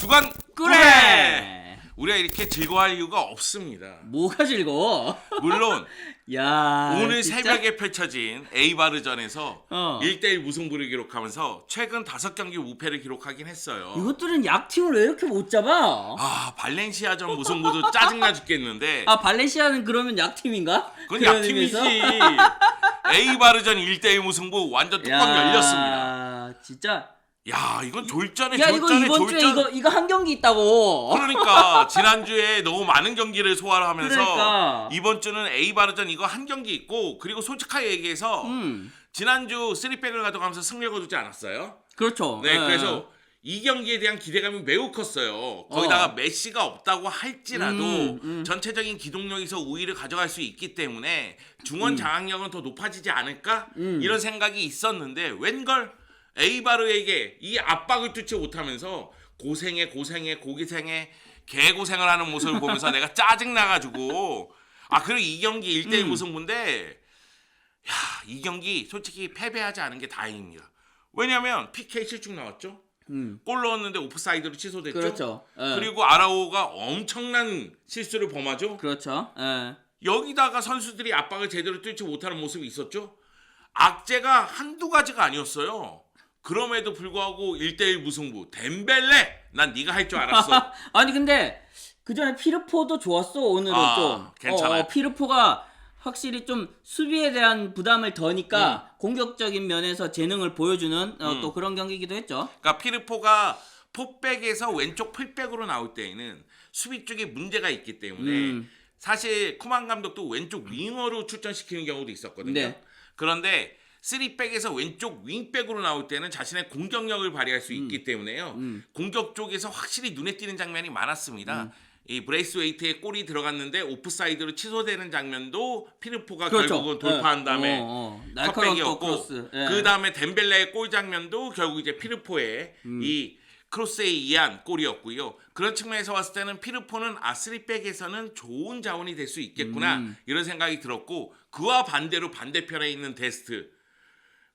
주간 그래. 우리가 이렇게 즐거워할 이유가 없습니다. 뭐가 즐거워? 물론 야, 오늘 진짜? 새벽에 펼쳐진 에이바르전에서 1대1 무승부를 기록하면서 최근 5경기 무패를 기록하긴 했어요. 이것들은 약팀을 왜 이렇게 못 잡아? 아, 발렌시아전 무승부도 짜증나 죽겠는데 아, 발렌시아는 그러면 약팀인가? 그건 그런 약팀이지. 의미에서? 에이바르전 1대1 무승부 완전 뚜껑 열렸습니다. 진짜. 야, 이건 졸전에 야, 이거 졸전에 이번 주에 졸전. 이거 한 경기 있다고. 그러니까 지난주에 너무 많은 경기를 소화를 하면서 그러니까. 이번 주는 에이바르전 이거 한 경기 있고, 그리고 솔직하게 얘기해서 지난주 3백을 가져가면서 승리를 거두지 않았어요? 그렇죠. 네, 예. 그래서 이 경기에 대한 기대감이 매우 컸어요. 거기다가 메시가 없다고 할지라도 전체적인 기동력에서 우위를 가져갈 수 있기 때문에 중원 장악력은 더 높아지지 않을까? 이런 생각이 있었는데 웬걸 에이바르에게 이 압박을 뚫지 못하면서 고생에 고기생에 개고생을 하는 모습을 보면서 내가 짜증나가지고 그리고 이 경기 1대1 무승부인데 이 경기 솔직히 패배하지 않은 게 다행입니다. 왜냐면 PK 실축 나왔죠. 골 넣었는데 오프사이드로 취소됐죠. 그렇죠. 예. 그리고 아라오가 엄청난 실수를 범하죠. 그렇죠. 예. 여기다가 선수들이 압박을 제대로 뚫지 못하는 모습이 있었죠. 악재가 한두 가지가 아니었어요. 그럼에도 불구하고 1대1 무승부. 덴벨레! 난 네가 할 줄 알았어. 아니 근데 그 전에 피르포도 좋았어. 오늘은 좀. 괜찮아요. 피르포가 확실히 좀 수비에 대한 부담을 더니까 공격적인 면에서 재능을 보여주는 또 그런 경기이기도 했죠. 그러니까 피르포가 포백에서 왼쪽 풀백으로 나올 때에는 수비 쪽에 문제가 있기 때문에 사실 쿠만 감독도 왼쪽 윙어로 출전시키는 경우도 있었거든요. 네. 그런데 3백에서 왼쪽 윙백으로 나올 때는 자신의 공격력을 발휘할 수 있기 때문에요. 공격 쪽에서 확실히 눈에 띄는 장면이 많았습니다. 이 브레이스웨이트에 골이 들어갔는데 오프사이드로 취소되는 장면도 피르포가 그렇죠. 결국은 돌파한 다음에 날카로운 또 컷백이었고 크로스. 예. 그 다음에 덴벨레의 골 장면도 결국 이제 피르포의 이 크로스에 의한 골이었고요. 그런 측면에서 봤을 때는 피르포는 3백에서는 좋은 자원이 될 수 있겠구나 이런 생각이 들었고, 그와 반대로 반대편에 있는 데스트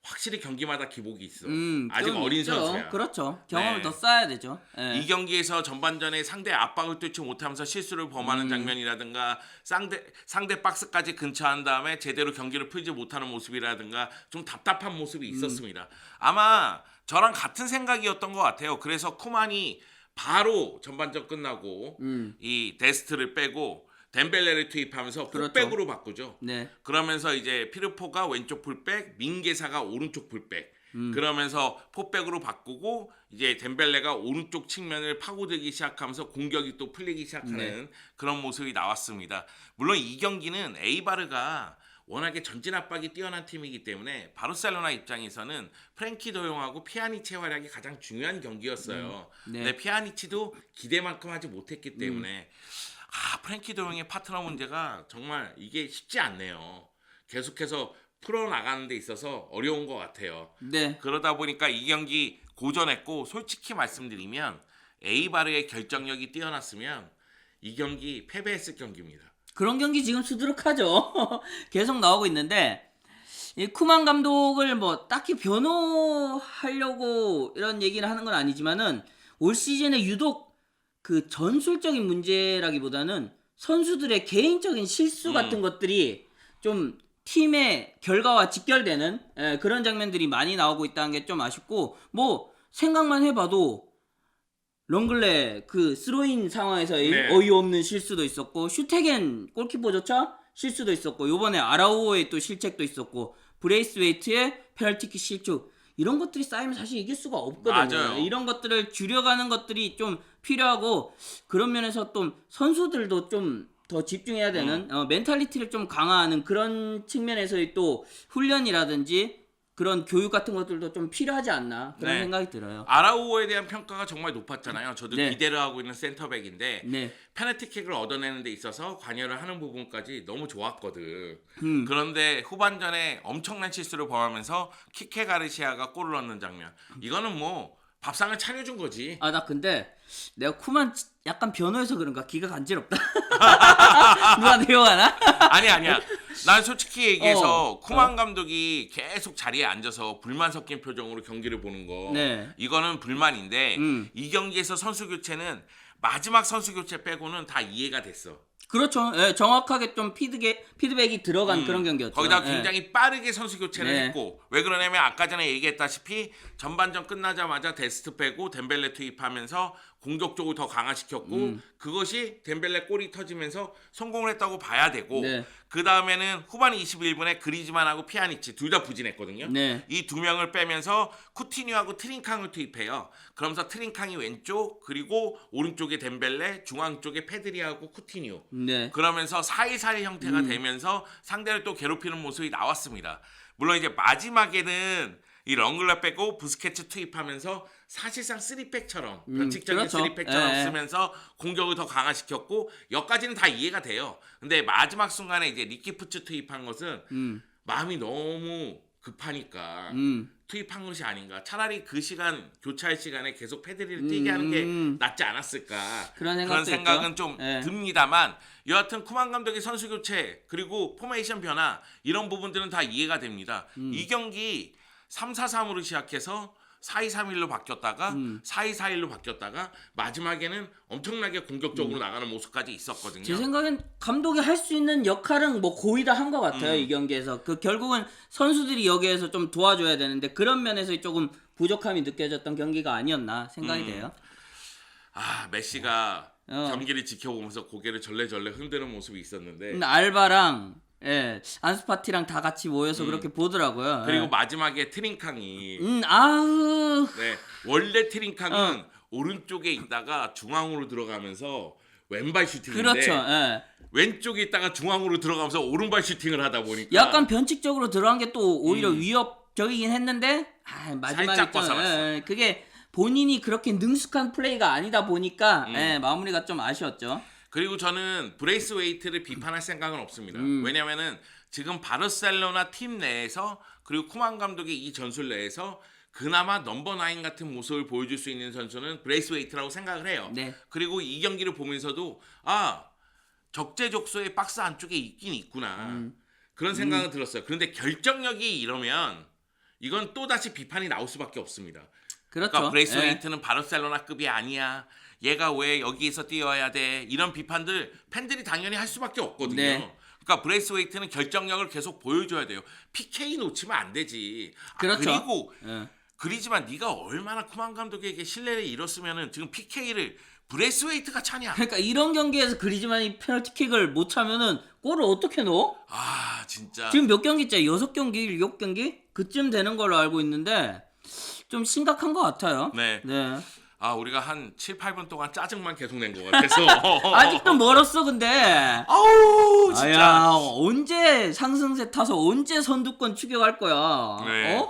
확실히 경기마다 기복이 있어. 아직 좀 어린 있죠. 선수야. 그렇죠. 경험을 네. 더 쌓아야 되죠. 예. 이 경기에서 전반전에 상대 압박을 뚫지 못하면서 실수를 범하는 장면이라든가 상대 박스까지 근처한 다음에 제대로 경기를 풀지 못하는 모습이라든가 좀 답답한 모습이 있었습니다. 아마 저랑 같은 생각이었던 것 같아요. 그래서 쿠만이 바로 전반전 끝나고 이 데스트를 빼고 덴벨레를 투입하면서 그렇죠. 풀백으로 바꾸죠. 네. 그러면서 이제 피르포가 왼쪽 풀백, 민게사가 오른쪽 풀백. 그러면서 포백으로 바꾸고 이제 덴벨레가 오른쪽 측면을 파고들기 시작하면서 공격이 또 풀리기 시작하는 그런 모습이 나왔습니다. 물론 이 경기는 에이바르가 워낙에 전진 압박이 뛰어난 팀이기 때문에 바르셀로나 입장에서는 프랭키 도용하고 피아니치의 활약이 가장 중요한 경기였어요. 근데 피아니치도 기대만큼 하지 못했기 때문에 프랭키 도용의 파트너 문제가 정말 이게 쉽지 않네요. 계속해서 풀어나가는 데 있어서 어려운 것 같아요. 네. 그러다 보니까 이 경기 고전했고, 솔직히 말씀드리면 에이바르의 결정력이 뛰어났으면 이 경기 패배했을 경기입니다. 그런 경기 지금 수두룩하죠. 계속 나오고 있는데 이 쿠만 감독을 뭐 딱히 변호하려고 이런 얘기를 하는 건 아니지만은 올 시즌에 유독 그 전술적인 문제라기보다는 선수들의 개인적인 실수 같은 것들이 좀 팀의 결과와 직결되는 그런 장면들이 많이 나오고 있다는 게 좀 아쉽고, 뭐 생각만 해봐도 렁글레 그 스로인 상황에서의 어이없는 실수도 있었고, 슈테겐 골키퍼조차 실수도 있었고, 요번에 아라우오의 또 실책도 있었고, 브레이스웨이트의 페널티킥 실축, 이런 것들이 쌓이면 사실 이길 수가 없거든요. 맞아요. 이런 것들을 줄여가는 것들이 좀 필요하고, 그런 면에서 또 선수들도 좀 더 집중해야 되는 멘탈리티를 좀 강화하는 그런 측면에서의 또 훈련이라든지 그런 교육 같은 것들도 좀 필요하지 않나 그런 생각이 들어요. 아라우오에 대한 평가가 정말 높았잖아요. 저도 네. 기대를 하고 있는 센터백인데 네. 페널티킥을 얻어내는 데 있어서 관여를 하는 부분까지 너무 좋았거든. 그런데 후반전에 엄청난 실수를 범하면서 키케 가르시아가 골을 넣는 장면, 이거는 뭐 밥상을 차려준 거지. 나 근데 내가 쿠만 약간 변호해서 그런가 기가 간지럽다. 누가 내용하나? 아니야. 난 솔직히 얘기해서 쿠만 감독이 계속 자리에 앉아서 불만 섞인 표정으로 경기를 보는 거 네. 이거는 불만인데 이 경기에서 선수 교체는 마지막 선수 교체 빼고는 다 이해가 됐어. 그렇죠. 예, 정확하게 좀 피드백이 들어간 그런 경기였죠. 거기다 예. 굉장히 빠르게 선수 교체를 네. 했고 왜 그러냐면 아까 전에 얘기했다시피 전반전 끝나자마자 데스트 빼고 덴벨레 투입하면서 공격적으로 더 강화시켰고 그것이 덴벨레 골이 터지면서 성공을 했다고 봐야 되고 네. 그 다음에는 후반 21분에 그리즈만하고 피아니치 둘 다 부진했거든요. 네. 이 두 명을 빼면서 쿠티뉴하고 트링캉을 투입해요. 그러면서 트링캉이 왼쪽 그리고 오른쪽에 덴벨레 중앙 쪽에 페드리하고 쿠티뉴 네. 그러면서 4-2-4-1 형태가 되면서 상대를 또 괴롭히는 모습이 나왔습니다. 물론 이제 마지막에는 이 렁글러 빼고 부스케츠 투입하면서 사실상 3백처럼 변칙적인 그렇죠. 3백처럼 예. 쓰면서 공격을 더 강화시켰고 여기까지는 다 이해가 돼요. 근데 마지막 순간에 이제 리키푸츠 투입한 것은 마음이 너무 급하니까 투입한 것이 아닌가. 차라리 그 시간 교차할 시간에 계속 패드리를 뛰게 하는 게 낫지 않았을까. 그런 생각은 좀 예. 듭니다만 여하튼 쿠만 감독의 선수 교체 그리고 포메이션 변화 이런 부분들은 다 이해가 됩니다. 이 경기 3-4-3으로 시작해서 4-2-3-1로 바뀌었다가 4-2-4-1로 바뀌었다가 마지막에는 엄청나게 공격적으로 나가는 모습까지 있었거든요. 제 생각엔 감독이 할 수 있는 역할은 뭐 거의 다 한 것 같아요. 이 경기에서. 그 결국은 선수들이 여기에서 좀 도와줘야 되는데 그런 면에서 조금 부족함이 느껴졌던 경기가 아니었나 생각이 돼요. 아 메시가 경기를 지켜보면서 고개를 절레절레 흔드는 모습이 있었는데 알바랑 예, 안스파티랑 다 같이 모여서 그렇게 보더라고요. 그리고 예. 마지막에 트링캉이 아우. 네, 원래 트링캉은 오른쪽에 있다가 중앙으로 들어가면서 왼발 슈팅인데 그렇죠. 예. 왼쪽에 있다가 중앙으로 들어가면서 오른발 슈팅을 하다 보니까 약간 변칙적으로 들어간 게 또 오히려 위협적이긴 했는데 마지막에 살짝 좀, 벗어났어. 그게 본인이 그렇게 능숙한 플레이가 아니다 보니까 마무리가 좀 아쉬웠죠. 그리고 저는 브레이스 웨이트를 비판할 생각은 없습니다. 왜냐면은 지금 바르셀로나 팀 내에서 그리고 쿠만 감독의 이 전술 내에서 그나마 넘버 9 같은 모습을 보여줄 수 있는 선수는 브레이스 웨이트라고 생각을 해요. 네. 그리고 이 경기를 보면서도 적재적소에 박스 안쪽에 있긴 있구나. 그런 생각은 들었어요. 그런데 결정력이 이러면 이건 또다시 비판이 나올 수밖에 없습니다. 그렇죠. 그러니까 브레이스 예. 웨이트는 바르셀로나급이 아니야. 얘가 왜 여기에서 뛰어야 돼? 이런 비판들 팬들이 당연히 할 수밖에 없거든요. 네. 그러니까 브레이스 웨이트는 결정력을 계속 보여줘야 돼요. PK 놓치면 안 되지. 그렇죠. 그리고 예. 그리지만 네가 얼마나 쿠만 감독에게 신뢰를 잃었으면은 지금 PK를 브레이스 웨이트가 차냐? 그러니까 이런 경기에서 그리즈만이 페널티킥을 못 차면은 골을 어떻게 넣어? 아 진짜. 지금 몇 경기째? 6경기, 7경기? 그쯤 되는 걸로 알고 있는데 좀 심각한 것 같아요. 네. 네. 우리가 한 7, 8분 동안 짜증만 계속 낸 것 같아서. 아직도 멀었어 근데. 아우 진짜. 아야 언제 상승세 타서 언제 선두권 추격할 거야? 네.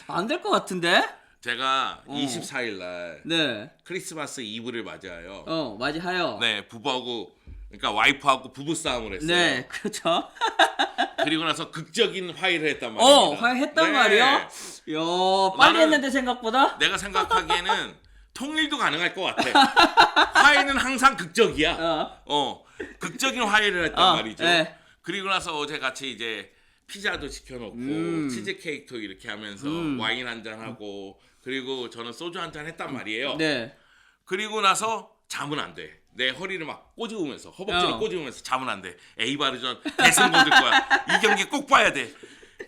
안 될 것 같은데? 제가 24일 날 네. 크리스마스 이브를 맞이하여 맞이하여. 네 부부하고 그러니까 와이프하고 부부 싸움을 했어요. 네, 그렇죠. 그리고 나서 극적인 화해를 했단 말입니다. 화해했단 네. 말이요? 이야, 빨리 나는- 했는데 생각보다? 내가 생각하기에는 통일도 가능할 것 같아. 화해는 항상 극적이야. 극적인 화해를 했단 말이죠. 네. 그리고 나서 어제 같이 이제 피자도 시켜놓고 치즈 케이크도 이렇게 하면서 와인 한잔 하고 그리고 저는 소주 한잔 했단 말이에요. 네. 그리고 나서 잠은 안 돼. 내 허리를 막 꼬집으면서 허벅지를 꼬집으면서 잠은 안 돼. 에이바르전 대승 거둘 거야. 이 경기 꼭 봐야 돼.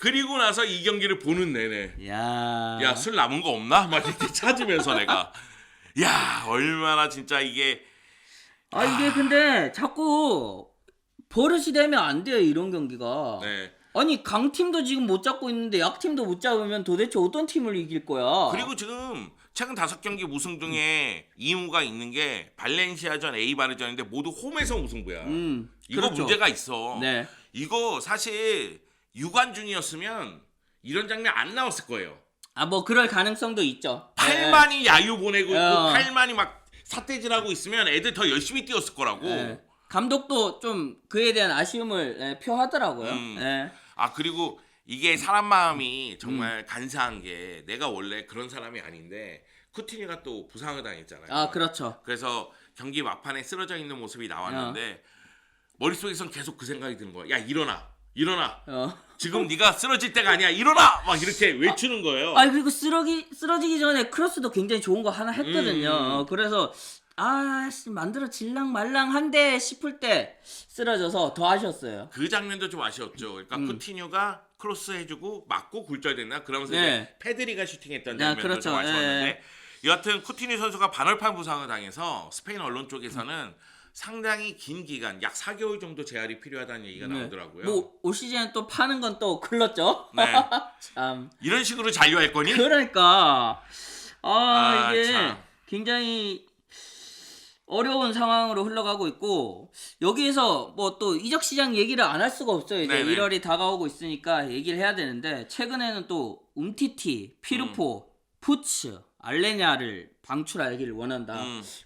그리고 나서 이 경기를 보는 내내 야, 술 남은 거 없나? 막 이렇게 찾으면서 내가 야 얼마나 진짜 이게 이게 근데 자꾸 버릇이 되면 안 돼요 이런 경기가. 네. 아니 강팀도 지금 못 잡고 있는데 약팀도 못 잡으면 도대체 어떤 팀을 이길 거야? 그리고 지금 최근 5경기 우승 중에 2무가 있는 게 발렌시아전, 에이바르전인데 모두 홈에서 우승부야. 이거 그렇죠. 문제가 있어. 네. 이거 사실 유관중이었으면 이런 장면 안 나왔을 거예요. 뭐 그럴 가능성도 있죠. 8만이 야유 보내고 있고 어. 8만이 막 사태질하고 있으면 애들 더 열심히 뛰었을 거라고. 네. 감독도 좀 그에 대한 아쉬움을 표하더라고요. 네. 그리고 이게 사람 마음이 정말 간사한 게 내가 원래 그런 사람이 아닌데 쿠티뉴가 또 부상을 당했잖아요. 그렇죠. 그래서 경기 막판에 쓰러져 있는 모습이 나왔는데 머릿속에선 계속 그 생각이 드는 거야. 야 일어나. 일어나. 어. 지금 네가 쓰러질 때가 아니야. 일어나. 막 이렇게 외치는 거예요. 아 그리고 쓰러지기 전에 크로스도 굉장히 좋은 거 하나 했거든요. 그래서 만들어 질랑 말랑한데 싶을 때 쓰러져서 더 아쉬웠어요. 그 장면도 좀 아쉬웠죠. 그러니까 쿠티뉴가 크로스 해주고 맞고 굴절됐나? 그러면서 네. 이제 페드리가 슈팅했던 장면도 그렇죠. 좀 아쉬웠는데 여하튼 쿠티뉴 선수가 반월판 부상을 당해서 스페인 언론 쪽에서는 상당히 긴 기간 약 4개월 정도 재활이 필요하다는 얘기가 나오더라고요. 뭐 올 시즌에 또 파는 건 또 글렀죠. 네. 참. 이런 식으로 잔류할 거니? 그러니까 이게 참. 굉장히 어려운 상황으로 흘러가고 있고 여기에서 뭐 또 이적 시장 얘기를 안 할 수가 없어요. 이제 네네. 1월이 다가오고 있으니까 얘기를 해야 되는데 최근에는 또 움티티, 피르포, 푸츠, 알레냐를 방출하기를 원한다.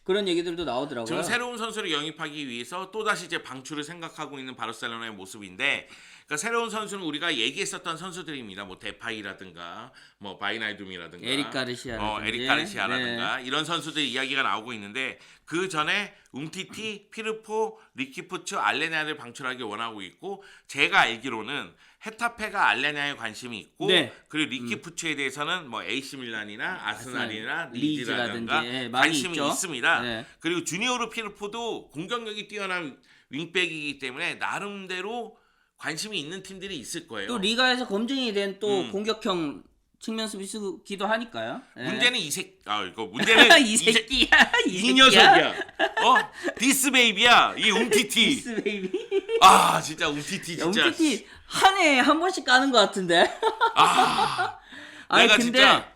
그런 얘기들도 나오더라고요. 지금 새로운 선수를 영입하기 위해서 또다시 이제 방출을 생각하고 있는 바르셀로나의 모습인데, 그러니까 새로운 선수는 우리가 얘기했었던 선수들입니다. 뭐 데파이라든가, 뭐 바이나이둠이라든가, 에릭 가르시아라든지. 에릭 가르시아라든가 이런 선수들 이야기가 나오고 있는데 그 전에 움티티, 피르포, 리키푸츠, 알레냐를 방출하기 원하고 있고 제가 알기로는 헤타페가 알레냐에 관심이 있고 네. 그리고 리키푸츠에 대해서는 뭐 AC 밀란이나 아스날이나 리즈라든지, 리즈라든가 많이 관심이 있죠. 있습니다. 네. 그리고 주니오르 피르포도 공격력이 뛰어난 윙백이기 때문에 나름대로 관심이 있는 팀들이 있을 거예요. 또 리가에서 검증이 된 또 공격형 측면 수비수기도 하니까요. 네. 문제는 문제는 이 새끼야. 이 녀석이야. 디스 베이비야. 이 움티티. 디스 베이비. 진짜 움티티 진짜. 움티티 한 해에 한 번씩 까는 것 같은데. 아니, 내가 근데, 진짜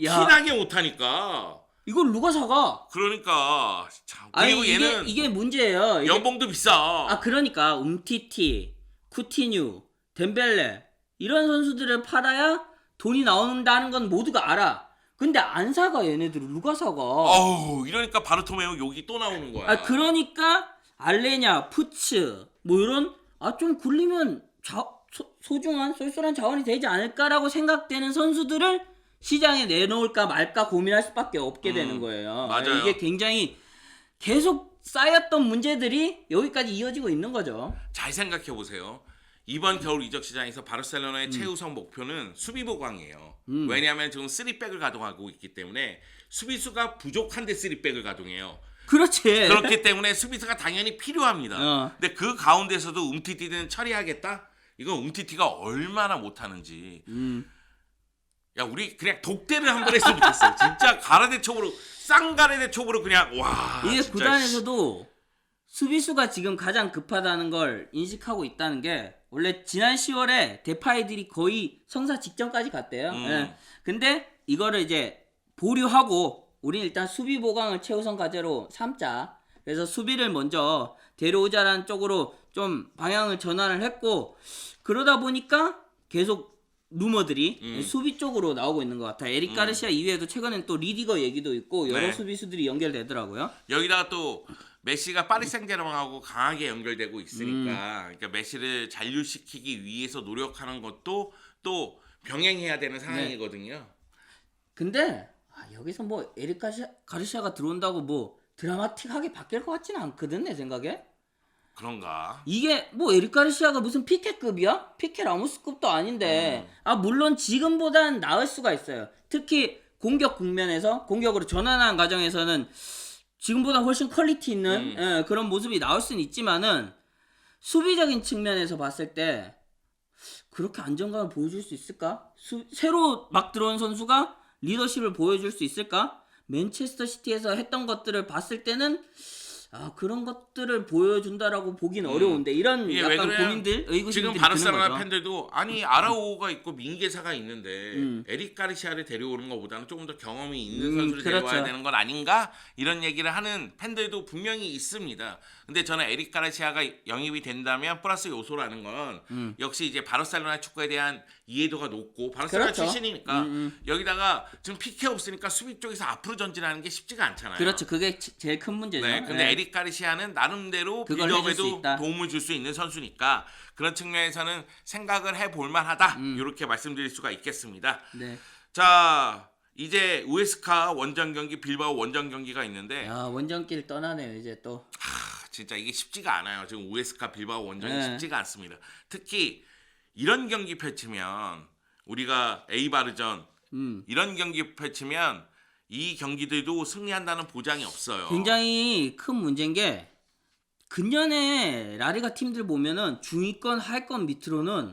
야, 티나게 못하니까. 이걸 누가 사가? 그러니까 참. 아니 그리고 얘는 이게 문제예요. 연봉도 비싸. 그러니까 움티티, 쿠티뉴, 덴벨레 이런 선수들을 팔아야 돈이 나온다는 건 모두가 알아. 근데 안 사가 얘네들을 누가 사가? 이러니까 바르토메오 욕이 또 나오는 거야. 그러니까 알레냐, 푸츠 뭐 이런 좀 굴리면 소중한 쏠쏠한 자원이 되지 않을까라고 생각되는 선수들을 시장에 내놓을까 말까 고민할 수밖에 없게 되는 거예요. 맞아요. 이게 굉장히 계속 쌓였던 문제들이 여기까지 이어지고 있는 거죠. 잘 생각해 보세요. 이번 겨울 이적 시장에서 바르셀로나의 최우선 목표는 수비 보강이에요. 왜냐하면 지금 3백을 가동하고 있기 때문에 수비수가 부족한데 3백을 가동해요. 그렇지. 그렇기 때문에 수비수가 당연히 필요합니다. 근데 그 가운데서도 움티티는 처리하겠다? 이건 움티티가 얼마나 못하는지. 야 우리 그냥 독대를 한번 했으면 좋겠어. 진짜 가라데 촉으로 쌍가라데 촉으로 그냥 와. 이게 진짜. 구단에서도 수비수가 지금 가장 급하다는 걸 인식하고 있다는 게 원래 지난 10월에 데파이들이 거의 성사 직전까지 갔대요. 근데 이거를 이제 보류하고 우린 일단 수비 보강을 최우선 과제로 삼자. 그래서 수비를 먼저 데려오자라는 쪽으로 좀 방향을 전환을 했고 그러다 보니까 계속 루머들이 수비 쪽으로 나오고 있는 것 같아요. 에릭 가르시아 이외에도 최근엔 또 리디거 얘기도 있고 여러 네. 수비수들이 연결되더라고요. 여기다가 또 메시가 파리 생제르맹하고 강하게 연결되고 있으니까 그러니까 메시를 잔류시키기 위해서 노력하는 것도 또 병행해야 되는 상황이거든요. 근데 여기서 뭐 에릭 가르시아가 들어온다고 뭐 드라마틱하게 바뀔 것 같지는 않거든 내 생각에. 그런가? 이게 뭐 에릭 가르시아가 무슨 피케급이야? 피케 라모스급도 아닌데 물론 지금보단 나을 수가 있어요. 특히 공격 국면에서 공격으로 전환하는 과정에서는 지금보다 훨씬 퀄리티 있는 그런 모습이 나올 수는 있지만은 수비적인 측면에서 봤을 때 그렇게 안정감을 보여줄 수 있을까? 새로 막 들어온 선수가 리더십을 보여줄 수 있을까? 맨체스터 시티에서 했던 것들을 봤을 때는 그런 것들을 보여준다라고 보긴 어려운데 이런 이게 왜 약간 그래요? 고민들, 의구심들이 지금 드는 바르셀로나 거죠. 팬들도 아니 아라오가 있고 민게사가 있는데 에릭 가르시아를 데려오는 것보다는 조금 더 경험이 있는 선수를 그렇죠. 데려와야 되는 건 아닌가? 이런 얘기를 하는 팬들도 분명히 있습니다. 근데 저는 에릭 가르시아가 영입이 된다면 플러스 요소라는 건 역시 이제 바르셀로나 축구에 대한 이해도가 높고 바르셀로나 그렇죠. 출신이니까 여기다가 지금 피케 없으니까 수비 쪽에서 앞으로 전진하는 게 쉽지가 않잖아요. 그렇죠. 그게 제일 큰 문제죠. 네, 근데 에릭 가르시아는 나름대로 그걸 해줄 수 빌드업에도 있다. 도움을 줄 수 있는 선수니까 그런 측면에서는 생각을 해볼 만하다 이렇게 말씀드릴 수가 있겠습니다. 네. 자 이제 우에스카 원정 경기 빌바오 원정 경기가 있는데 원정길 떠나네요 이제 또. 진짜 이게 쉽지가 않아요. 지금 우에스카 빌바오 원정이 네. 쉽지가 않습니다. 특히 이런 경기 펼치면 우리가 에이바르전 이런 경기 펼치면 이 경기들도 승리한다는 보장이 없어요. 굉장히 큰 문제인 게 근년에 라리가 팀들 보면은 중위권 하위권 밑으로는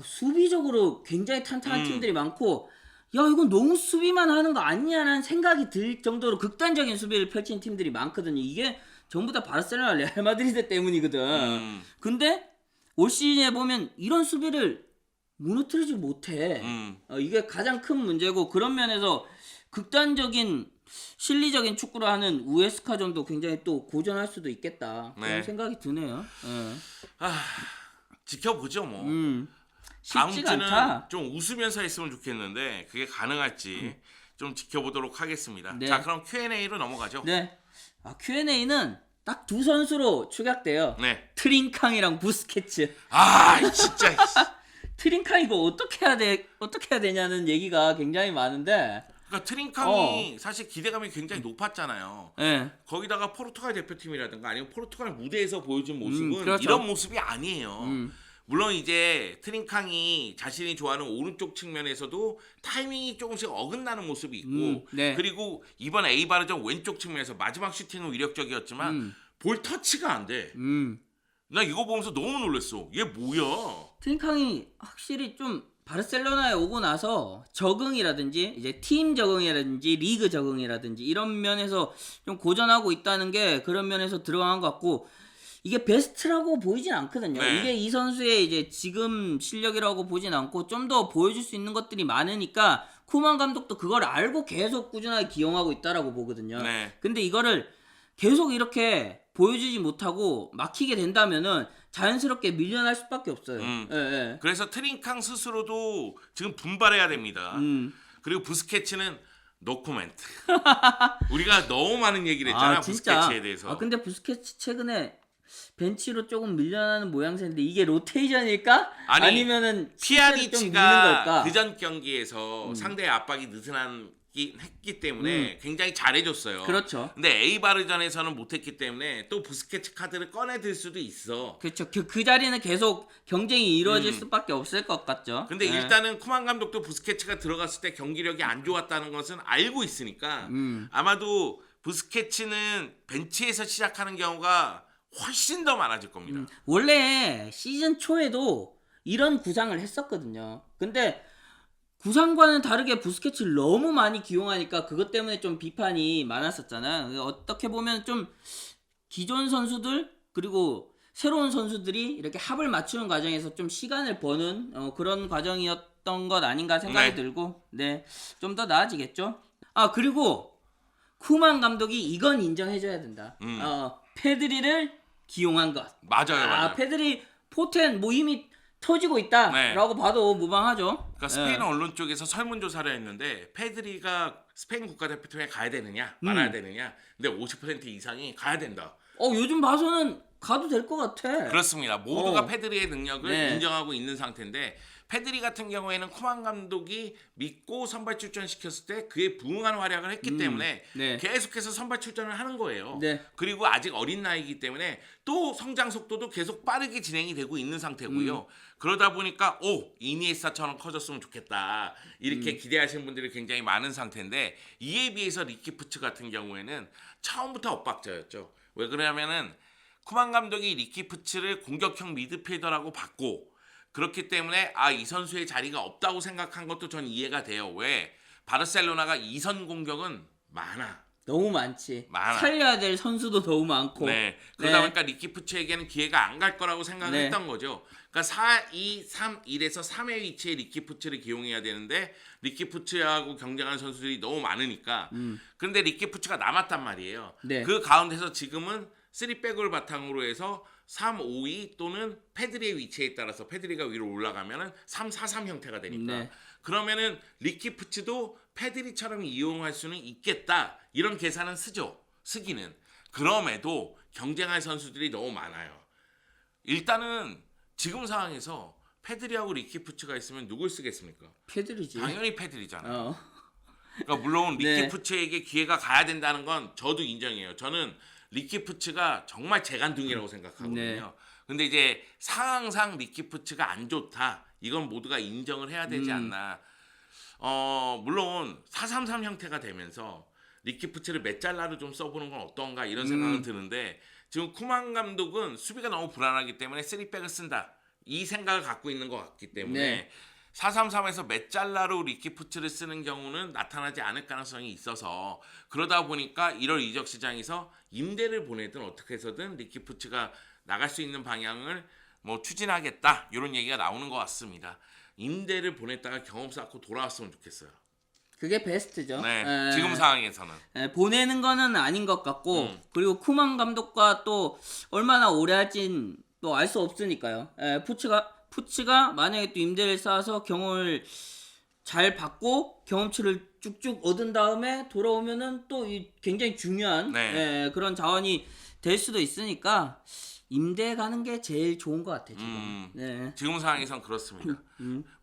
수비적으로 굉장히 탄탄한 팀들이 많고 야 이건 너무 수비만 하는 거 아니냐라는 생각이 들 정도로 극단적인 수비를 펼친 팀들이 많거든요. 이게 전부 다 바르셀로나 레알 마드리드 때문이거든. 근데 올 시즌에 보면 이런 수비를 무너뜨리지 못해. 이게 가장 큰 문제고 그런 면에서 극단적인 실리적인 축구를 하는 우에스카전도 굉장히 또 고전할 수도 있겠다. 그런 네. 생각이 드네요. 지켜보죠 뭐. 다음 쉽지가 주는 않다. 좀 웃으면서 했으면 좋겠는데 그게 가능할지 좀 지켜보도록 하겠습니다. 네. 자 그럼 Q&A로 넘어가죠. 네. Q&A는 딱 두 선수로 축약돼요. 네. 트링캉이랑 부스케츠. 진짜. 트링캉 이거 어떻게 해야 되냐는 얘기가 굉장히 많은데. 그러니까 트링캉이 사실 기대감이 굉장히 높았잖아요. 예. 거기다가 포르투갈 대표팀이라든가 아니면 포르투갈 무대에서 보여준 모습은 그렇죠. 이런 모습이 아니에요. 물론 이제 트링캉이 자신이 좋아하는 오른쪽 측면에서도 타이밍이 조금씩 어긋나는 모습이 있고 네. 그리고 이번 에이바르전 왼쪽 측면에서 마지막 슈팅은 위력적이었지만 볼 터치가 안 돼. 나 이거 보면서 너무 놀랐어. 얘 뭐야? 트링캉이 확실히 좀 바르셀로나에 오고 나서 적응이라든지 이제 팀 적응이라든지 리그 적응이라든지 이런 면에서 좀 고전하고 있다는 게 그런 면에서 들어간 것 같고 이게 베스트라고 보이진 않거든요. 네. 이게 이 선수의 이제 지금 실력이라고 보진 않고 좀 더 보여줄 수 있는 것들이 많으니까 쿠만 감독도 그걸 알고 계속 꾸준하게 기용하고 있다라고 보거든요. 네. 근데 이거를 계속 이렇게 보여주지 못하고 막히게 된다면은 자연스럽게 밀려날 수밖에 없어요. 예. 그래서 트링캉 스스로도 지금 분발해야 됩니다. 그리고 부스케츠는 노코멘트. 우리가 너무 많은 얘기를 했잖아. 부스케츠에 대해서. 근데 부스케츠 최근에 벤치로 조금 밀려나는 모양새인데 이게 로테이션일까? 아니면은 실제로 좀 미는 피아니치가 걸까? 그전 경기에서 상대의 압박이 느슨하기 했기 때문에 굉장히 잘해줬어요. 그렇죠. 근데 에이바르전에서는 못했기 때문에 또 부스케츠 카드를 꺼내들 수도 있어. 그렇죠. 그 자리는 계속 경쟁이 이루어질 수밖에 없을 것 같죠. 근데 예. 일단은 쿠만 감독도 부스케츠가 들어갔을 때 경기력이 안 좋았다는 것은 알고 있으니까 아마도 부스케츠는 벤치에서 시작하는 경우가 훨씬 더 많아질 겁니다. 원래 시즌 초에도 이런 구상을 했었거든요. 근데 구상과는 다르게 부스케츠를 너무 많이 기용하니까 그것 때문에 좀 비판이 많았었잖아요. 어떻게 보면 좀 기존 선수들 그리고 새로운 선수들이 이렇게 합을 맞추는 과정에서 좀 시간을 버는 그런 과정이었던 것 아닌가 생각이 들고 좀 더 나아지겠죠. 그리고 쿠만 감독이 이건 인정해줘야 된다. 페드리를 기용한 것. 맞아요. 페드리 포텐 뭐 이미 터지고 있다라고 봐도 무방하죠. 그러니까 스페인 언론 쪽에서 설문조사를 했는데 페드리가 스페인 국가대표팀에 가야 되느냐 말아야 되느냐. 근데 50% 이상이 가야 된다. 요즘 봐서는 가도 될 것 같아. 그렇습니다. 모두가 페드리의 능력을 인정하고 있는 상태인데 페드리 같은 경우에는 쿠만 감독이 믿고 선발 출전시켰을 때 그에 부응하는 활약을 했기 때문에 계속해서 선발 출전을 하는 거예요. 그리고 아직 어린 나이이기 때문에 또 성장 속도도 계속 빠르게 진행이 되고 있는 상태고요. 그러다 보니까 이니에스타처럼 커졌으면 좋겠다. 이렇게 기대하시는 분들이 굉장히 많은 상태인데 이에 비해서 리키 푸츠 같은 경우에는 처음부터 엇박자였죠. 왜 그러냐면은 쿠만 감독이 리키 푸츠를 공격형 미드필더라고 봤고 그렇기 때문에 이 선수의 자리가 없다고 생각한 것도 전 이해가 돼요. 왜? 바르셀로나가 2선 공격은 많아. 너무 많지. 많아. 살려야 될 선수도 너무 많고. 그러다 보니까 리키 푸츠에게는 기회가 안 갈 거라고 생각을 했던 거죠. 그러니까 4-2-3-1에서 3의 위치에 리키 푸츠를 기용해야 되는데 리키 푸츠하고 경쟁하는 선수들이 너무 많으니까. 그런데 리키 푸츠가 남았단 말이에요. 그 가운데서 지금은 3백을 바탕으로 해서 3-5-2 또는 페드리의 위치에 따라서 페드리가 위로 올라가면은 3-4-3 형태가 되니까 그러면은 리키 푸츠도 페드리처럼 이용할 수는 있겠다 이런 계산은 쓰기는 그럼에도 경쟁할 선수들이 너무 많아요. 일단은 지금 상황에서 페드리하고 리키 푸츠가 있으면 누굴 쓰겠습니까? 페드리지. 당연히 페드리잖아요. 그러니까 물론 리키 푸츠에게 기회가 가야 된다는 건 저도 인정해요. 저는 리키 푸츠가 정말 재간둥이라고 생각하거든요. 네. 근데 이제 상황상 리키 푸츠가 안 좋다. 이건 모두가 인정을 해야 되지 않나. 물론 4-3-3 형태가 되면서 리키 푸츠를 메잘라로 좀 써보는 건 어떤가 이런 생각은 드는데 지금 쿠만 감독은 수비가 너무 불안하기 때문에 3백을 쓴다. 이 생각을 갖고 있는 것 같기 때문에 네. 4-3-3에서 메잘라로 리키 푸츠를 쓰는 경우는 나타나지 않을 가능성이 있어서 그러다 보니까 1월 이적 시장에서 임대를 보내든 어떻게 해서든 리키 푸츠가 나갈 수 있는 방향을 뭐 추진하겠다 이런 얘기가 나오는 것 같습니다. 임대를 보냈다가 경험 쌓고 돌아왔으면 좋겠어요. 그게 베스트죠. 네, 지금 상황에서는. 보내는 거는 아닌 것 같고 그리고 쿠만 감독과 또 얼마나 오래 할진 또 알 수 없으니까요. 푸츠가 만약에 또 임대를 쌓아서 경험을 잘 받고 경험치를 쭉쭉 얻은 다음에 돌아오면은 또 굉장히 중요한 네. 그런 자원이 될 수도 있으니까 임대 가는 게 제일 좋은 것 같아요. 지금. 네. 지금 상황에선 그렇습니다.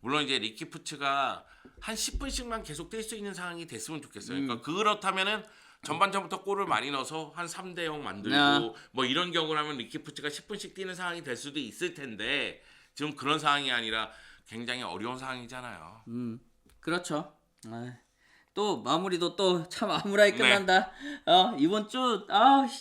물론 이제 리키 푸츠가 한 10분씩만 계속 뛸 수 있는 상황이 됐으면 좋겠어요. 그러니까 그렇다면은 전반전부터 골을 많이 넣어서 한 3-0 만들고 뭐 이런 경우를 하면 리키 푸츠가 10분씩 뛰는 상황이 될 수도 있을 텐데 지금 그런 상황이 아니라 굉장히 어려운 상황이잖아요. 그렇죠. 또 마무리도 또 참 암울하게 끝난다. 이번 주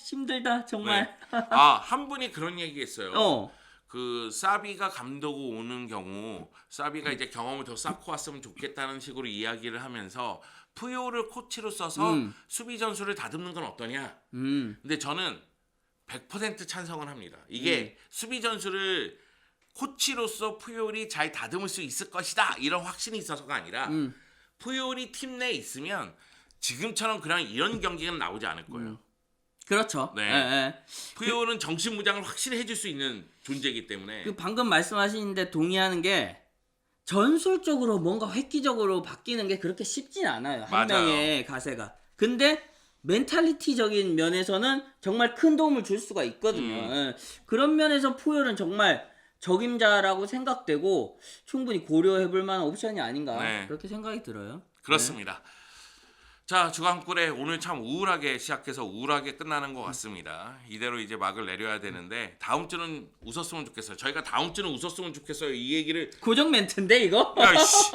힘들다 정말. 네. 한 분이 그런 얘기했어요. 어. 그 사비가 감독이 오는 경우 사비가 이제 경험을 더 쌓고 왔으면 좋겠다는 식으로 이야기를 하면서 푸요를 코치로 써서 수비 전술을 다듬는 건 어떠냐. 근데 저는 100% 찬성을 합니다. 이게 수비 전술을 코치로서 푸요리 잘 다듬을 수 있을 것이다 이런 확신이 있어서가 아니라 푸요리 팀 내에 있으면 지금처럼 그냥 이런 경기는 나오지 않을 거예요. 그렇죠. 네. 푸요는 정신무장을 확실히 해줄 수 있는 존재이기 때문에 그 방금 말씀하시는데 동의하는 게 전술적으로 뭔가 획기적으로 바뀌는 게 그렇게 쉽진 않아요. 한 맞아요. 명의 가세가. 근데 멘탈리티적인 면에서는 정말 큰 도움을 줄 수가 있거든요. 그런 면에서 푸요는 정말 적임자라고 생각되고 충분히 고려해볼 만한 옵션이 아닌가 네. 그렇게 생각이 들어요. 그렇습니다. 자, 주간꿀에 오늘 참 우울하게 시작해서 우울하게 끝나는 것 같습니다. 이대로 이제 막을 내려야 되는데 다음 주는 웃었으면 좋겠어요. 저희가 다음 주는 웃었으면 좋겠어요. 이 얘기를 고정 멘트인데 이거? 야이씨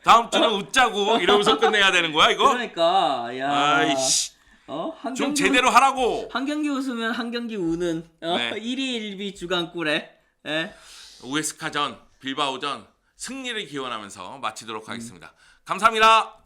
다음 주는 웃자고 이러면서 끝내야 되는 거야 이거? 그러니까 야. 아이씨 한 좀 경기 제대로 하라고. 한 경기 웃으면 한 경기 우는 네. 1위 1비 주간꿀에. 우에스카전, 빌바오전 승리를 기원하면서 마치도록 하겠습니다. 감사합니다.